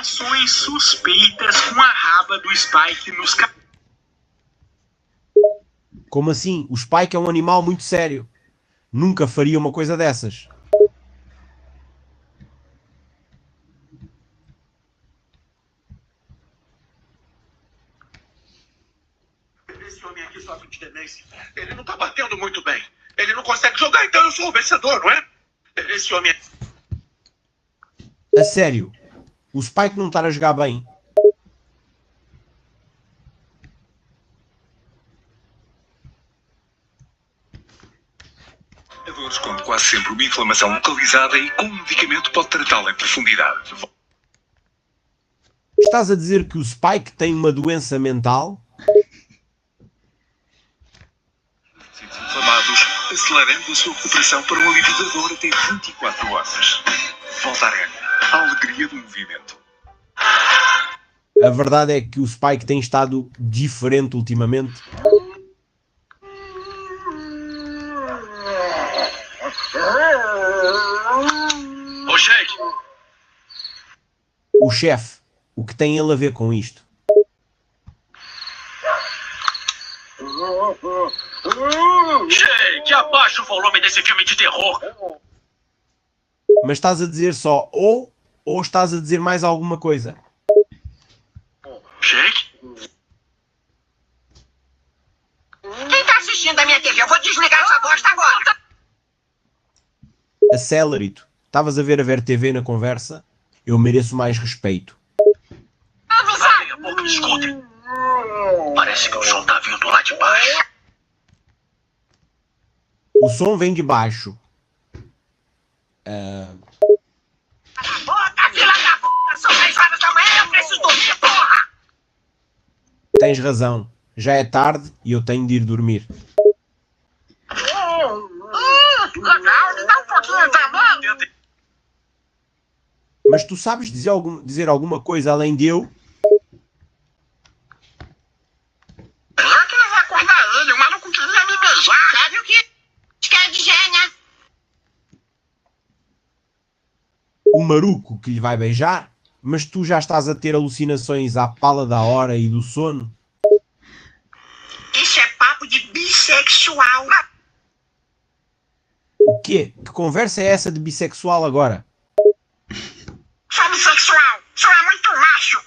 ações suspeitas com a raba do Spike nos Como assim? O Spike é um animal muito sério. Nunca faria uma coisa dessas. Esse homem aqui sofre de demência. Ele não tá batendo muito bem. Ele não consegue jogar, então eu sou o vencedor, não é? Esse homem... A sério. O Spike não estar a jogar bem. A dor esconde quase sempre uma inflamação localizada e com um medicamento pode tratá-la em profundidade. Estás a dizer que o Spike tem uma doença mental? Tecidos inflamados, acelerando a sua recuperação para um alívio da dor até 24 horas. Voltaren, a alegria do movimento. A verdade é que o Spike tem estado diferente ultimamente. Ô, Shake! O chefe, o que tem ele a ver com isto? Shake, abaixa o volume desse filme de terror! Mas estás a dizer só ou estás a dizer mais alguma coisa? Shake? Quem tá assistindo a minha TV? Eu vou desligar essa bosta agora. Acelérito. Estavas a ver TV na conversa? Eu mereço mais respeito. Calem a boca e escutem. Parece que o som tá vindo lá de baixo. O som vem de baixo. Boca, fila da puta! São 10 horas da manhã, eu preciso dormir, porra! Tens razão. Já é tarde e eu tenho de ir dormir. Legal, me dá um pouquinho também. Mas tu sabes dizer alguma coisa além de eu? Eu que não vou acordar ele, o maluco queria me beijar. Sabe o que quer dizer, né? O maruco que lhe vai beijar? Mas tu já estás a ter alucinações à pala da hora e do sono? Isso é papo de bissexual. O quê? Que conversa é essa de bissexual agora? Sou bissexual, sou é muito macho.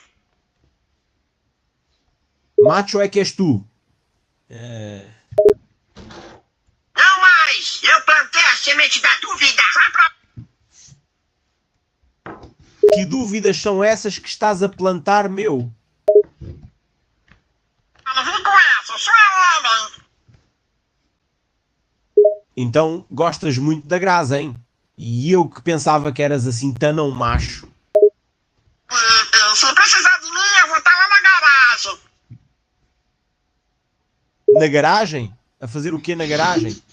Macho é que és tu. Não mais, eu plantei a semente da dúvida. Que dúvidas são essas que estás a plantar, meu? Não vem com essa, sou homem. Então gostas muito da Graça, hein? E eu que pensava que eras assim tão macho. Se precisar de mim, eu vou estar lá na garagem. Na garagem? A fazer o quê na garagem?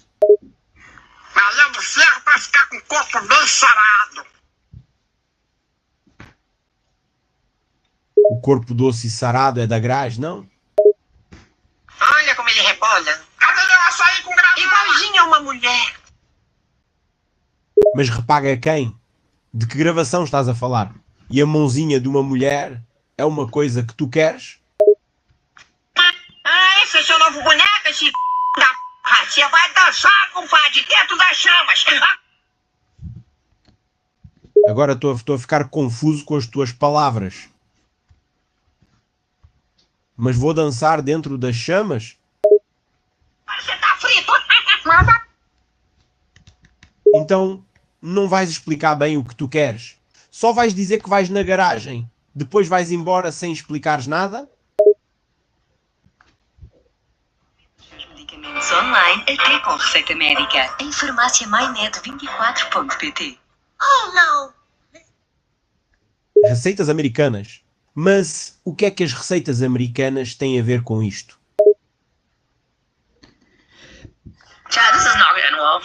Malhando ferro pra ficar com o corpo bem sarado. O corpo doce e sarado é da Graça, não? Olha como ele rebola. Cadê meu açaí com gravata? Igualzinho a uma mulher. Mas repaga quem? De que gravação estás a falar? E a mãozinha de uma mulher é uma coisa que tu queres? Ah, esse é seu novo boneco, esse da porra. Você vai dançar, compadre, dentro das chamas. Agora estou a ficar confuso com as tuas palavras. Mas vou dançar dentro das chamas? Você tá frito. Então não vais explicar bem o que tu queres. Só vais dizer que vais na garagem. Depois vais embora sem explicares nada? Medicamentos online até com receita médica em farmáciamaimed24.pt. Oh, não. Receitas americanas. Mas o que é que as receitas americanas têm a ver com isto? Chad, this is not getting well.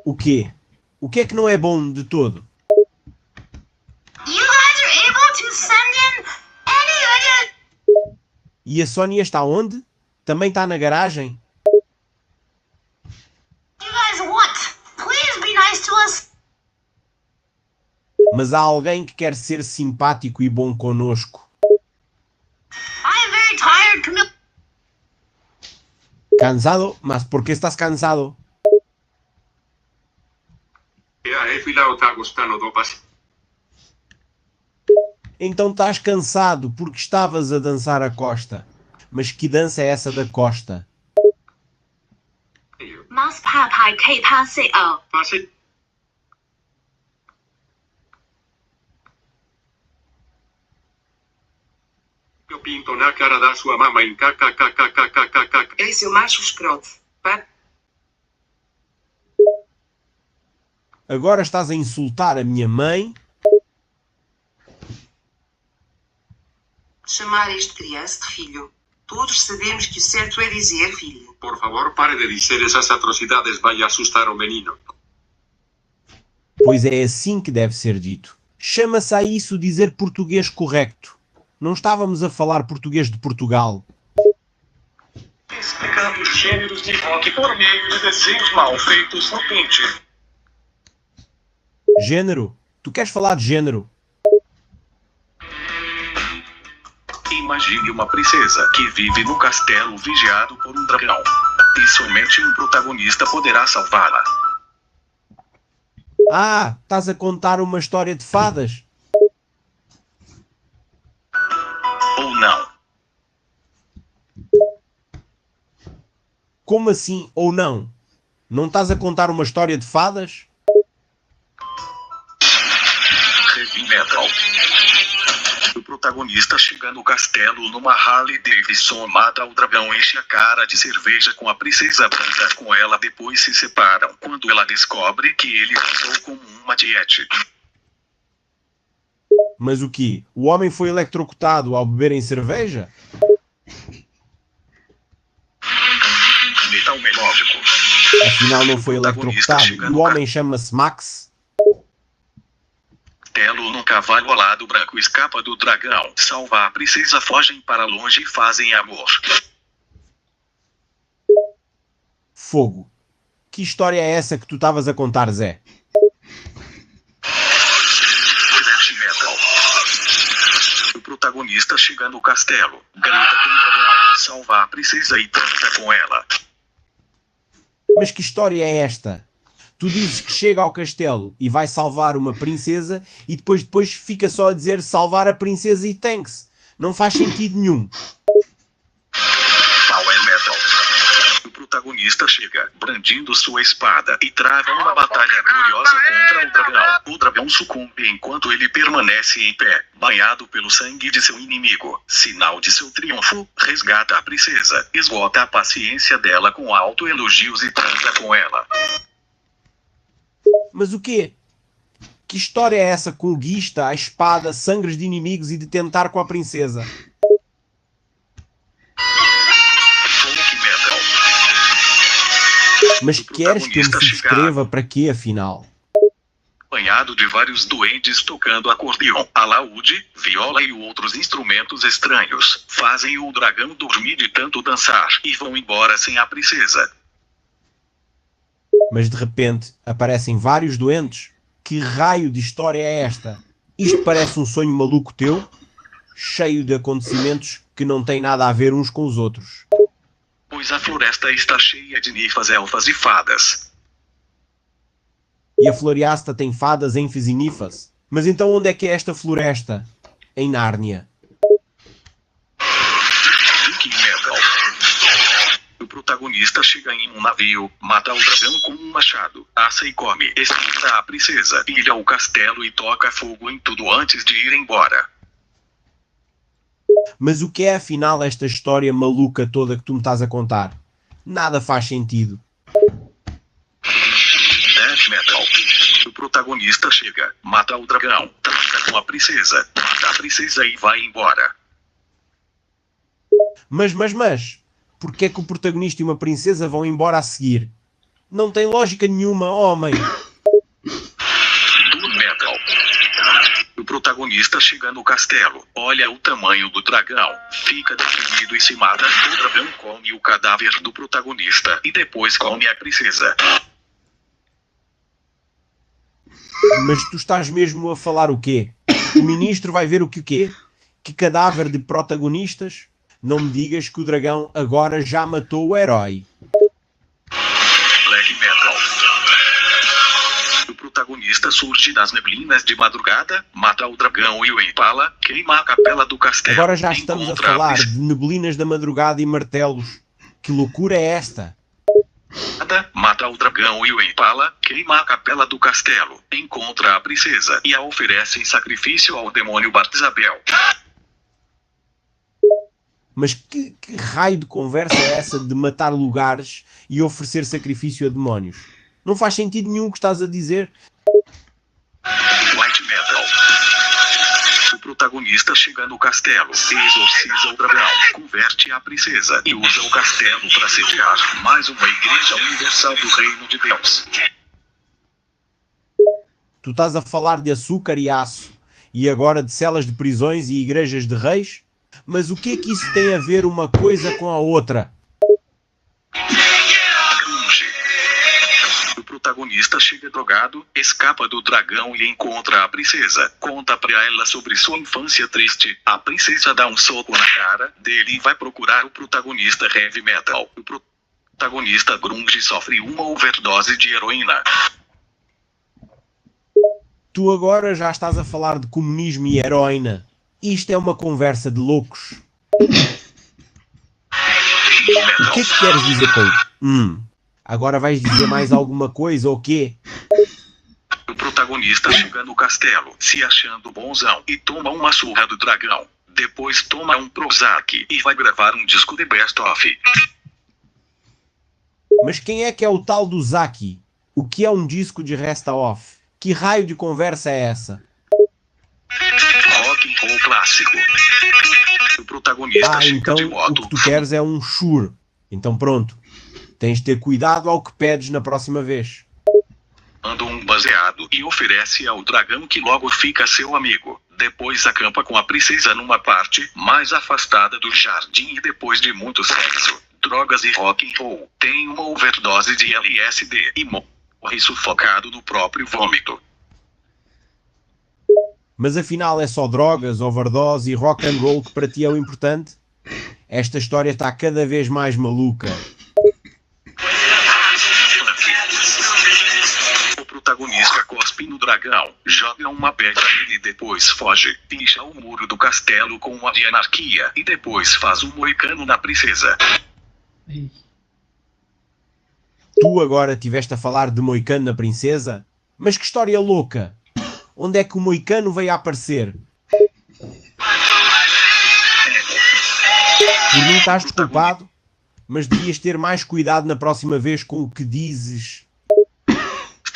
O quê? O que é que não é bom de todo? You guys are able to send in any... E a Sónia está onde? Também está na garagem? You guys want. Please be nice to us. mas há alguém que quer ser simpático e bom connosco. I am very tired, Camila. Cansado? Mas por que estás cansado? Então estás cansado porque estavas a dançar a costa. Mas que dança é essa da costa? ，Mouse 怕派替他食啊。 Eu pinto na cara da sua mamãe. KKKKKKKK. Ei, seu macho escroto. Pá. Agora estás a insultar a minha mãe? Chamar este criança de filho. Todos sabemos que o certo é dizer filho. Por favor, pare de dizer essas atrocidades. Vai assustar o menino. Pois é assim que deve ser dito. Chama-se a isso dizer português correto. Não estávamos a falar português de Portugal. Explicando os gêneros de rock por meio de desenhos mal feitos no Paint. Gênero? Tu queres falar de gênero? Imagine uma princesa que vive no castelo vigiado por um dragão. E somente um protagonista poderá salvá-la. Ah, estás a contar uma história de fadas? Ou não. Como assim ou não? Não estás a contar uma história de fadas? Heavy Metal. O protagonista chega no castelo numa Harley Davidson, mata o dragão, enche a cara de cerveja com a princesa branca com ela, depois se separam quando ela descobre que ele voltou como uma diete. Mas o quê? O homem foi eletrocutado ao beberem cerveja? Metal melódico. Afinal não foi eletrocutado. E o homem chama-se Max? Telo num cavalo alado branco escapa do dragão, salva a princesa, fogem para longe e fazem amor. Fogo. Que história é essa que tu estavas a contar, Zé? Thrash Metal. O protagonista chega no castelo, grita com o dragão, salva a princesa e transa com ela. Mas que história é esta? Tu dizes que chega ao castelo e vai salvar uma princesa e depois fica só a dizer salvar a princesa e thanks. Não faz sentido nenhum. Power Metal. O protagonista chega, brandindo sua espada, e trava uma batalha gloriosa contra o dragão. O dragão sucumbe enquanto ele permanece em pé, banhado pelo sangue de seu inimigo. Sinal de seu triunfo, resgata a princesa, esgota a paciência dela com autoelogios e transa com ela. Mas o quê? Que história é essa com guista, a espada, sangres de inimigos e de tentar com a princesa? Folk Metal. Mas queres que eu me subscreva para quê, afinal? Banhado de vários duendes tocando acordeon, alaúde, viola e outros instrumentos estranhos, fazem o dragão dormir de tanto dançar e vão embora sem a princesa. Mas de repente aparecem vários doentes? Que raio de história é esta? Isto parece um sonho maluco teu, cheio de acontecimentos que não têm nada a ver uns com os outros. Pois a floresta está cheia de ninfas, elfas e fadas. E a floresta tem fadas, enfes e nifas? Mas então onde é que é esta floresta? Em Nárnia. Viking Metal. O protagonista chega em um navio, mata o dragão com um machado, assa e come, escuta a princesa, pilha o castelo e toca fogo em tudo antes de ir embora. Mas o que é afinal esta história maluca toda que tu me estás a contar? Nada faz sentido. Death Metal. O protagonista chega, mata o dragão, transa com a princesa, mata a princesa e vai embora. Mas, porquê é que o protagonista e uma princesa vão embora a seguir? Não tem lógica nenhuma, homem. Doom Metal. O protagonista chega no castelo, olha o tamanho do dragão, fica deprimido e se mata. O dragão come o cadáver do protagonista e depois come a princesa. Mas tu estás mesmo a falar o quê? O ministro vai ver o quê? Que cadáver de protagonistas? Não me digas que o dragão agora já matou o herói. Black Metal. O protagonista surge das neblinas de madrugada, mata o dragão e o empala, queima a capela do castelo. Agora já estamos a encontra falar princesa, de neblinas da madrugada e martelos. Que loucura é esta? mata o dragão e o empala, queima a capela do castelo, encontra a princesa e a oferece em sacrifício ao demônio Bartzabel. Mas que raio de conversa é essa de matar lugares e oferecer sacrifício a demónios? Não faz sentido nenhum o que estás a dizer. White Metal. O protagonista chega no castelo, exorciza o dragão, converte a princesa e usa o castelo para sediar mais uma igreja universal do reino de Deus. Tu estás a falar de açúcar e aço e agora de celas de prisões e igrejas de reis? Mas o que é que isso tem a ver uma coisa com a outra? O protagonista chega drogado, escapa do dragão e encontra a princesa. Conta pra ela sobre sua infância triste. A princesa dá um soco na cara dele e vai procurar o protagonista heavy metal. O protagonista grunge sofre uma overdose de heroína. Tu agora já estás a falar de comunismo e heroína. Isto é uma conversa de loucos. O que é que queres dizer com agora vais dizer mais alguma coisa ou quê? O protagonista chega no castelo, se achando bonzão, e toma uma surra do dragão. Depois toma um Prozac e vai gravar um disco de Best Of. Mas quem é que é o tal do Zaki? O que é um disco de Resta Off? Que raio de conversa é essa? Rock and roll clássico. O protagonista chega então de o moto. que tu queres é um Shure. Então pronto. Tens de ter cuidado ao que pedes na próxima vez. Manda um baseado e oferece ao dragão que logo fica seu amigo. Depois acampa com a princesa numa parte mais afastada do jardim e depois de muito sexo, drogas e rock and roll, tem uma overdose de LSD e morre sufocado no próprio vômito. Mas afinal é só drogas, overdose e rock and roll que para ti é o importante? Esta história está cada vez mais maluca. O protagonista cospe no dragão, joga uma pedra nele e depois foge, picha o muro do castelo com uma de anarquia e depois faz um moicano na princesa. Tu agora tiveste a falar de moicano na princesa? Mas que história louca! Onde é que o moicano veio a aparecer? Por mim estás desculpado, mas devias ter mais cuidado na próxima vez com o que dizes.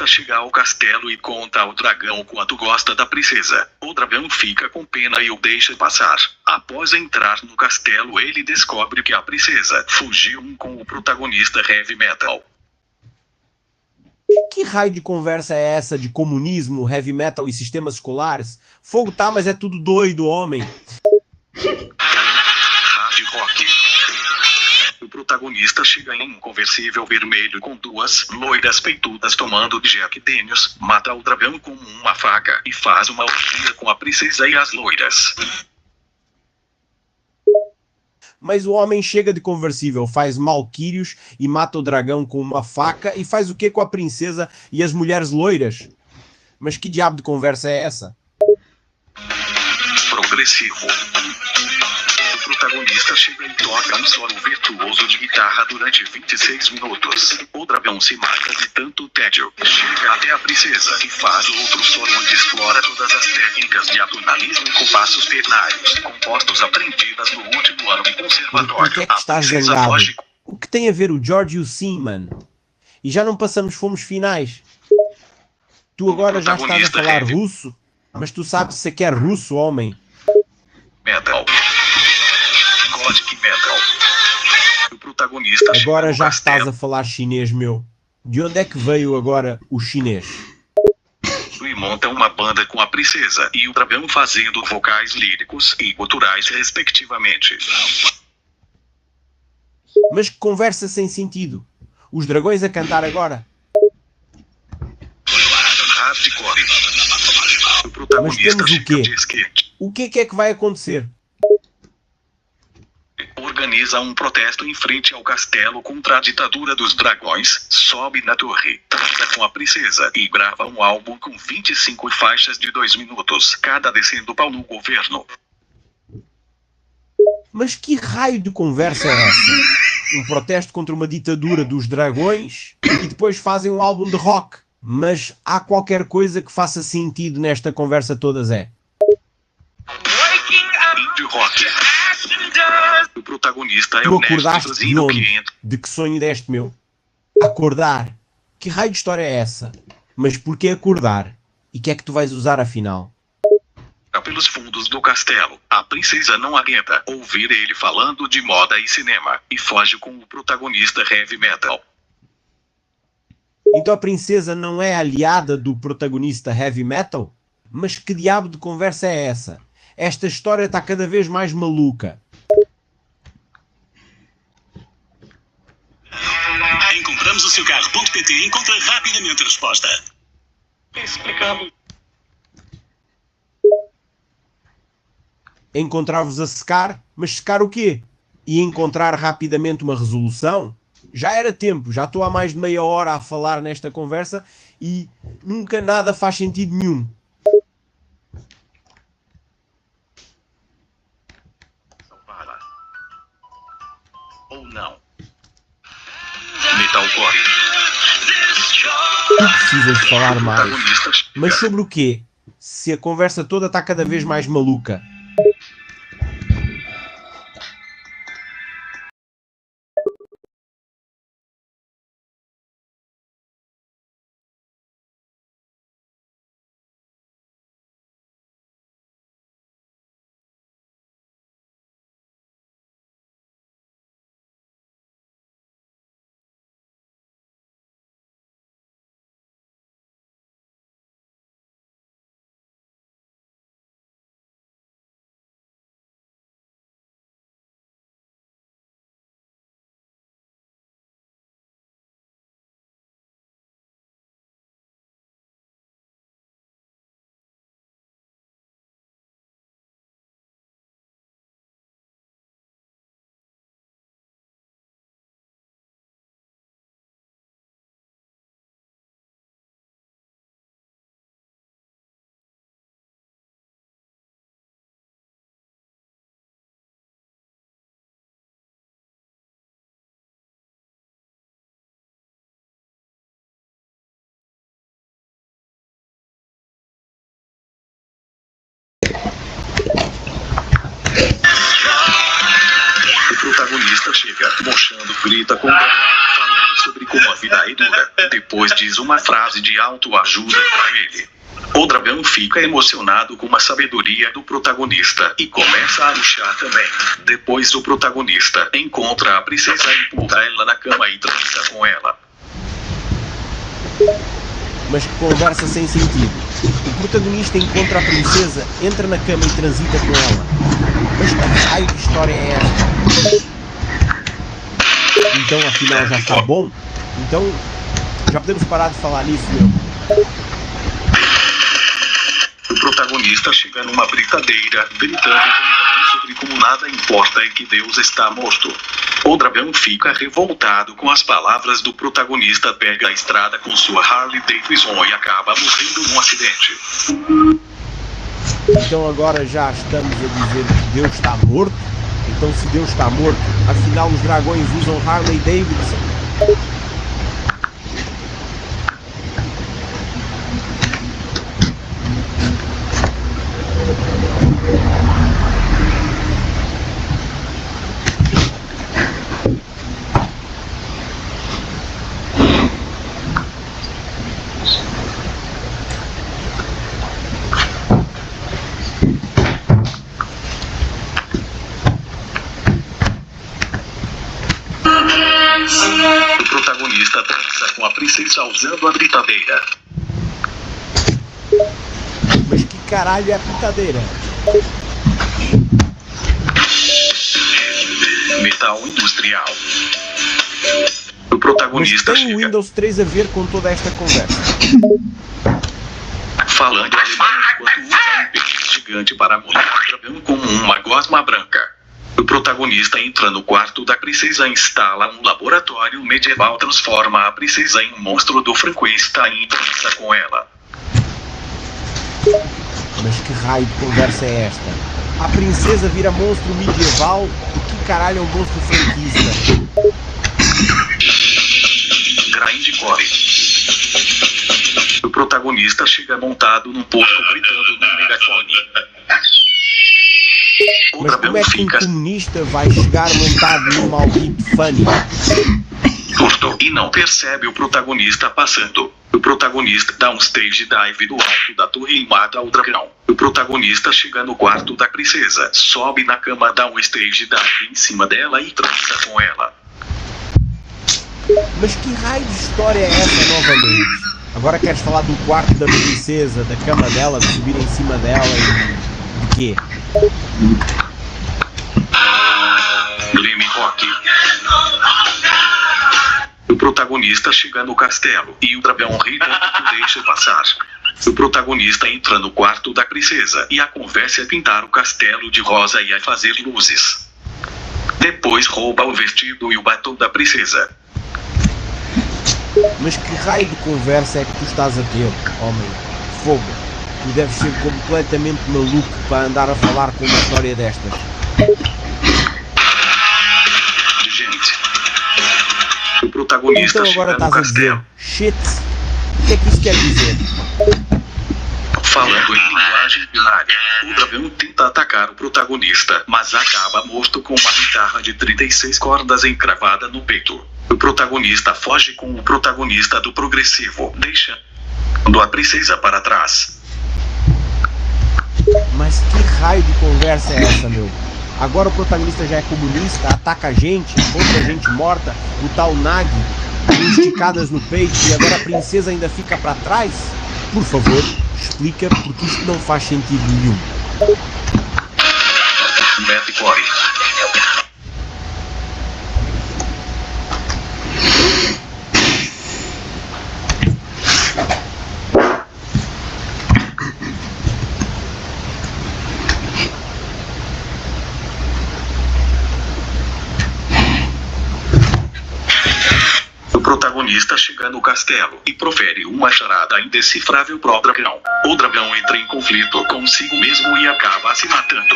Chega ao castelo e conta ao dragão quanto gosta da princesa. O dragão fica com pena e o deixa passar. Após entrar no castelo, ele descobre que a princesa fugiu com o protagonista heavy metal. Que raio de conversa é essa de comunismo, heavy metal e sistemas escolares? Fogo tá, mas é tudo doido, homem. Hard rock. O protagonista chega em um conversível vermelho com duas loiras peitudas tomando Jack Daniels, mata o dragão com uma faca e faz uma orgia com a princesa e as loiras. Mas o homem chega de conversível, faz malquírios e mata o dragão com uma faca e faz o quê com a princesa e as mulheres loiras? Mas que diabo de conversa é essa? Progressivo. O protagonista chega e toca um solo virtuoso de guitarra durante 26 minutos. O dragão se mata de tanto tédio. Chega até a princesa e faz outro solo onde explora todas as técnicas de atonalismo e compassos ternários, compostos aprendidas no último ano de conservatório. Por que é que estás zangado? O que tem a ver o George e o Seaman? E já não passamos fomos finais. Tu agora já estás a falar russo? Mas tu sabes se quer russo, homem. Metal. Gothic metal. O protagonista agora já estás a falar chinês, meu. De onde é que veio agora o chinês? E monta uma banda com a princesa e o dragão fazendo vocais líricos e guturais respectivamente. Mas que conversa sem sentido. Os dragões a cantar agora. Hardcore. protagonista temos o chega quê? diz que O que é que vai acontecer? organiza um protesto em frente ao castelo contra a ditadura dos dragões, sobe na torre, trata com a princesa e grava um álbum com 25 faixas de 2 minutos, cada descendo pau no governo. Mas que raio de conversa é essa? Um protesto contra uma ditadura dos dragões e depois fazem um álbum de rock. Mas há qualquer coisa que faça sentido nesta conversa toda, Zé? Indie rock. O protagonista é Tu o Néstor acordaste de Zino que onde? entra De que sonho deste, meu? Acordar? Que raio de história é essa? Mas porquê acordar? E que é que tu vais usar afinal? pelos fundos do castelo. A princesa não aguenta ouvir ele falando de moda e cinema, e foge com o protagonista heavy metal. Então a princesa não é aliada do protagonista heavy metal? Mas que diabo de conversa é essa? Esta história está cada vez mais maluca. Em compramos-o-seu-carro.pt encontra rapidamente a resposta. Explicamos. Encontrar-vos a secar, mas secar o quê? E encontrar rapidamente uma resolução? Já era tempo, já estou há mais de meia hora a falar nesta conversa e nunca nada faz sentido nenhum. Ou não. Metalcore. Tu precisas falar mais. Mas sobre o quê? Se a conversa toda está cada vez mais maluca. O protagonista chega, mochando, grita com o Gabriel, falando sobre como a vida é dura. Depois diz uma frase de autoajuda pra ele. O dragão fica emocionado com a sabedoria do protagonista e começa a luxar também. Depois o protagonista encontra a princesa e empurra ela na cama e transa com ela. Mas que conversa sem sentido. O protagonista encontra a princesa, entra na cama e transita com ela. Mas que raio de história é esta? Então afinal já está bom? Então já podemos parar de falar nisso, meu? O protagonista chega numa britadeira, gritando com o dragão sobre como nada importa e que Deus está morto. O dragão fica revoltado com as palavras do protagonista, pega a estrada com sua Harley Davidson e acaba morrendo num acidente. Então agora já estamos a dizer que Deus está morto? Então se Deus está morto, afinal os dragões usam Harley Davidson? O protagonista dança com a princesa usando a britadeira. Mas que caralho é a britadeira? Metal industrial. O Mas protagonista tem o chega Windows 3 a ver com toda esta conversa? falando alemão enquanto usa gigante para molhar o dragão como uma gosma branca. O protagonista entra no quarto da princesa e instala um laboratório medieval, transforma a princesa em um monstro do Frankenstein e transa com ela. Mas que raio de conversa é esta? A princesa vira monstro medieval? E que caralho é um monstro franquista? Grindcore. O protagonista chega montado num porco gritando no megafone. Mas como é que um comunista vai chegar montado num maldito funny? Curto e não percebe o protagonista passando. O protagonista dá um stage dive do alto da torre e mata o dragão. O protagonista chega no quarto da princesa, sobe na cama, dá um stage dive em cima dela e transa com ela. Mas que raio de história é essa novamente? Agora queres falar do quarto da princesa, da cama dela, de subir em cima dela e... de quê? Blame Rock. O protagonista chega no castelo e o dragão ri e deixa passar. O protagonista entra no quarto da princesa e a conversa é pintar o castelo de rosa e a fazer luzes. Depois rouba o vestido e o batom da princesa. Mas que raio de conversa é que tu estás a ter, homem? Fogo. Tu deves ser completamente maluco para andar a falar com uma história destas. Gente. O protagonista então agora chega no estás a dizer castelo. shit. O que é que isso quer dizer? Falando em linguagem binária, o dragão tenta atacar o protagonista, mas acaba morto com uma guitarra de 36 cordas encravada no peito. O protagonista foge com o protagonista do progressivo, deixando a princesa para trás. Mas que raio de conversa é essa, meu? Agora o protagonista já é comunista, ataca a gente, encontra gente morta, o tal Nagi, com esticadas no peito, e agora a princesa ainda fica para trás? Por favor, explica, porque isto não faz sentido nenhum. Metalcore. O protagonista chega no castelo e profere uma charada indecifrável pro dragão. O dragão entra em conflito consigo mesmo e acaba se matando.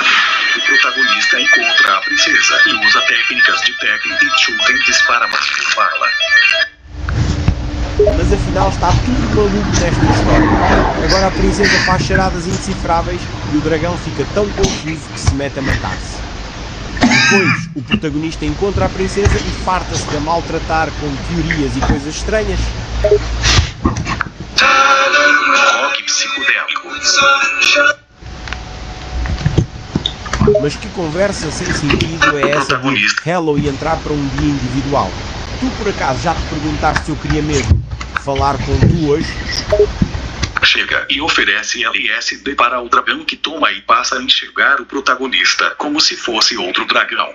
O protagonista encontra a princesa e usa técnicas de técnica e chuta e dispara mais uma bala. Mas afinal está tudo maluco nesta história. Agora a princesa faz charadas indecifráveis e o dragão fica tão confuso que se mete a matar-se. Depois, o protagonista encontra a princesa e farta-se de a maltratar com teorias e coisas estranhas. Rock psicodélico. Mas que conversa sem sentido é essa de Hello e entrar para um dia individual? Tu por acaso já te perguntaste se eu queria mesmo falar com tu hoje? Chega e oferece LSD para o dragão, que toma e passa a enxergar o protagonista como se fosse outro dragão.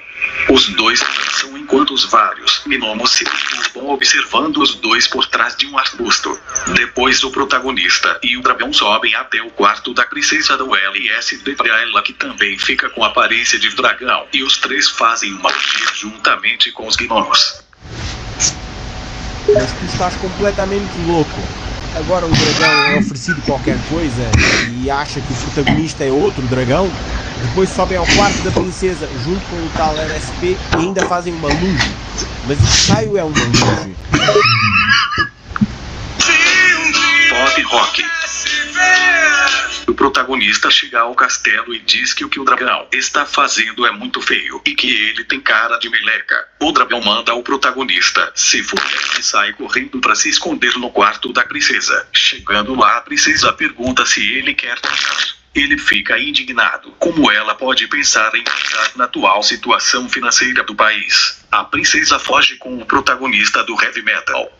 Os dois conversam enquanto os vários gnomos se masturbam observando os dois por trás de um arbusto. Depois o protagonista e o dragão sobem até o quarto da princesa do LSD para ela, que também fica com a aparência de dragão, e os três fazem uma orgia juntamente com os gnomos. Mas tu estás completamente louco. Agora o dragão é oferecido qualquer coisa e acha que o protagonista é outro dragão. Depois sobem ao quarto da princesa junto com o tal LSP e ainda fazem uma luz. Mas o raio é uma luz. Pop rock. O protagonista chega ao castelo e diz que o dragão está fazendo é muito feio e que ele tem cara de meleca. O dragão manda o protagonista se fuder e sai correndo para se esconder no quarto da princesa. Chegando lá, a princesa pergunta se ele quer casar. Ele fica indignado. Como ela pode pensar em casar na atual situação financeira do país? A princesa foge com o protagonista do heavy metal.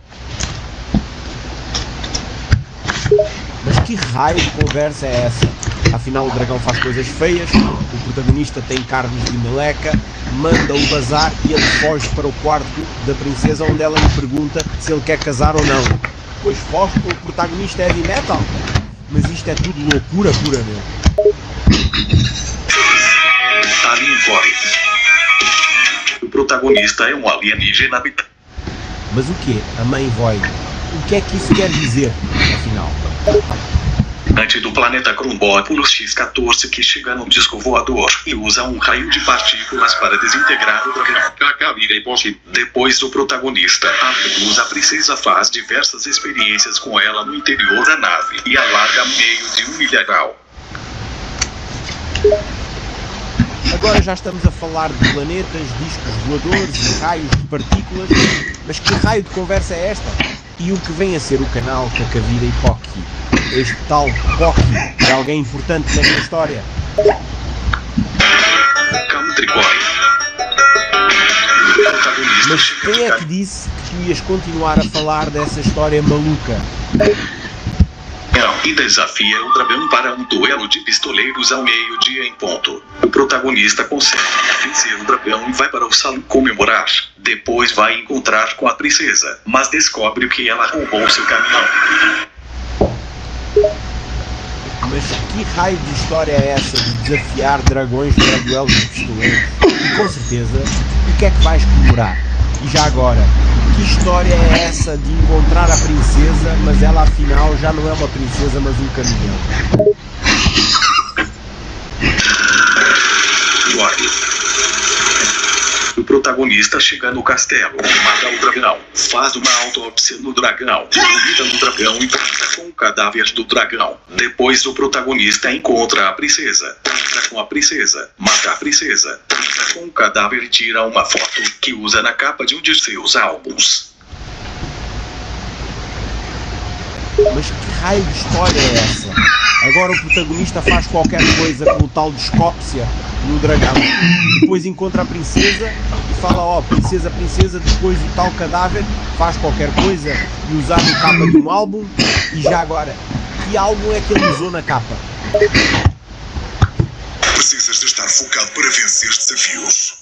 Mas que raio de conversa é essa? Afinal o dragão faz coisas feias, o protagonista tem carnes de meleca, manda-o bazar e ele foge para o quarto da princesa, onde ela lhe pergunta se ele quer casar ou não. Pois foge com o protagonista heavy metal? Mas isto é tudo loucura pura, meu. Alien Core. O protagonista é um alienígena habitante. Mas o quê? A mãe Void? O que é que isso quer dizer, afinal? Antes do planeta Crumbópolis X-14 que chega num disco voador e usa um raio de partículas para desintegrar o dragão. Depois o protagonista, a princesa faz diversas experiências com ela no interior da nave e a larga meio de um milharal. Agora já estamos a falar de planetas, discos voadores e raios de partículas, mas que raio de conversa é esta? E o que vem a ser o canal Cacavida e Pocky? Este tal Pocky é alguém importante nesta história? Country Boy. Mas quem é que disse que tu ias continuar a falar dessa história maluca? E desafia o dragão para um duelo de pistoleiros ao meio-dia em ponto. O protagonista consegue vencer o dragão e vai para o salão comemorar. Depois vai encontrar com a princesa, mas descobre que ela roubou seu caminhão. Mas que raio de história é essa de desafiar dragões para duelos de pistoleiros? E com certeza, o que é que vais comemorar? E já agora, que história é essa de encontrar a princesa, mas ela afinal já não é uma princesa, mas um caminhão? O protagonista chega no castelo, mata o dragão, faz uma autópsia no dragão, vomita no dragão e transa com o cadáver do dragão. Depois o protagonista encontra a princesa, transa com a princesa, mata a princesa, transa com o cadáver e tira uma foto que usa na capa de um de seus álbuns. Mas que raio de história é essa? Agora o protagonista faz qualquer coisa com o tal de Escópcia no dragão. Depois encontra a princesa e fala, ó, princesa, princesa, depois o tal cadáver faz qualquer coisa e usar na capa de um álbum. E já agora, que álbum é que ele usou na capa? Precisas de estar focado para vencer desafios.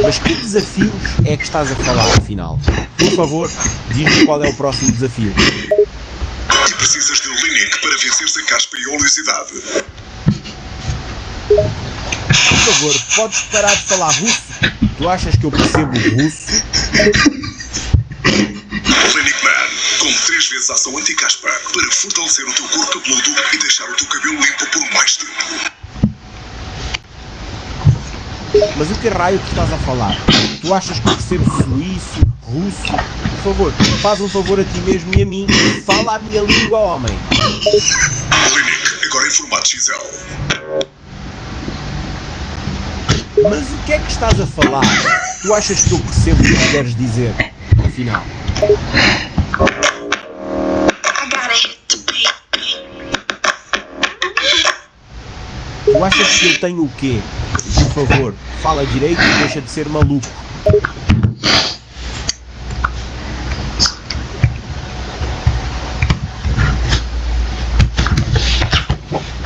Mas que desafios é que estás a falar, afinal? Por favor, diz-me qual é o próximo desafio. E precisas de Linic para vencer a caspa e oleosidade. Por favor, podes parar de falar russo? Tu achas que eu percebo russo? Linic Man, com 3 vezes ação anti-caspa para fortalecer o teu corpo cabeludo e deixar o teu cabelo limpo por mais tempo. Mas o que raio que estás a falar? Tu achas que eu percebo suíço, russo? Por favor, faz um favor a ti mesmo e a mim. Fala a minha língua, homem. Linic, agora em formato XL. Mas o que é que estás a falar? Tu achas que eu percebo o que queres dizer? Afinal. Tu achas que eu tenho o quê? Por favor, fala direito e deixa de ser maluco.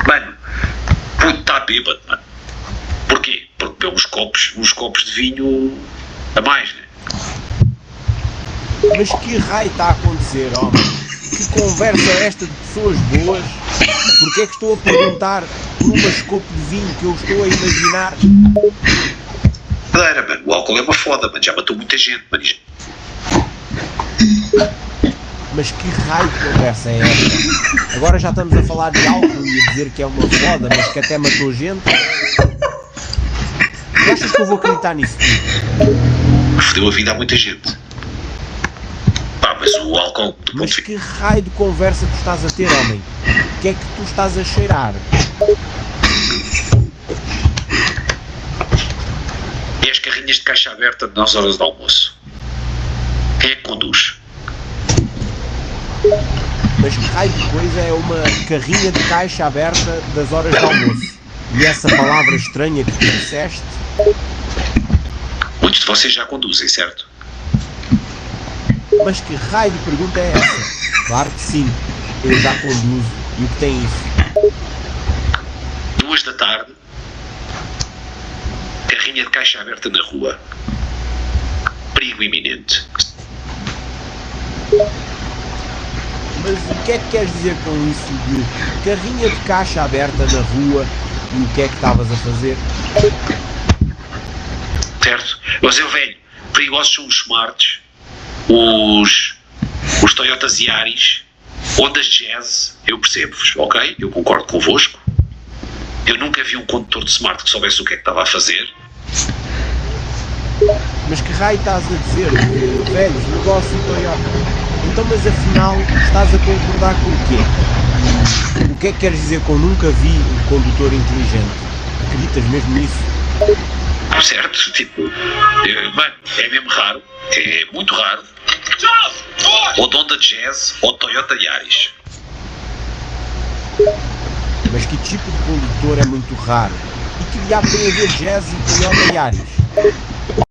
Mano, puto está bêbado, mano. Porquê? Porque bebeu uns copos de vinho a mais, né? Mas que raio está a acontecer, homem? Que conversa é esta de pessoas boas? Porque é que estou a perguntar por uma escopo de vinho que eu estou a imaginar? Mano, o álcool é uma foda, mano. Já matou muita gente, mano. Mas que raio de conversa é esta? Agora já estamos a falar de álcool e a dizer que é uma foda, mas que até matou gente? Tu achas que eu vou acreditar nisso? Fodeu a vida a muita gente. Pá, mas o álcool... Mas que raio de conversa tu estás a ter, homem? O que é que tu estás a cheirar? É as carrinhas de caixa aberta nas horas de almoço. Quem é que conduz? Mas que raio de coisa é uma carrinha de caixa aberta das horas de almoço? E essa palavra estranha que tu disseste? Muitos de vocês já conduzem, certo? Mas que raio de pergunta é essa? Claro que sim, eu já conduzo. E o que tem isso? 2 da tarde, carrinha de caixa aberta na rua. Perigo iminente. Mas o que é que queres dizer com isso de carrinha de caixa aberta na rua e o que é que estavas a fazer? Certo? Mas eu, velho, perigosos são os Smarts, os Toyotas Yaris, Hondas Jazz, eu percebo-vos, ok? Eu concordo convosco. Eu nunca vi um condutor de Smart que soubesse o que é que estava a fazer. Mas que raio estás a dizer? Velhos, negócio Toyota. Então, mas afinal, estás a concordar com o quê? O que é que queres dizer com nunca vi um condutor inteligente? Acreditas mesmo nisso? Certo? Tipo, mano, é mesmo raro, é muito raro. Ou Honda Jazz ou Toyota Yaris. Mas que tipo de condutor é muito raro? E que diabo tem a ver Jazz e Toyota Yaris?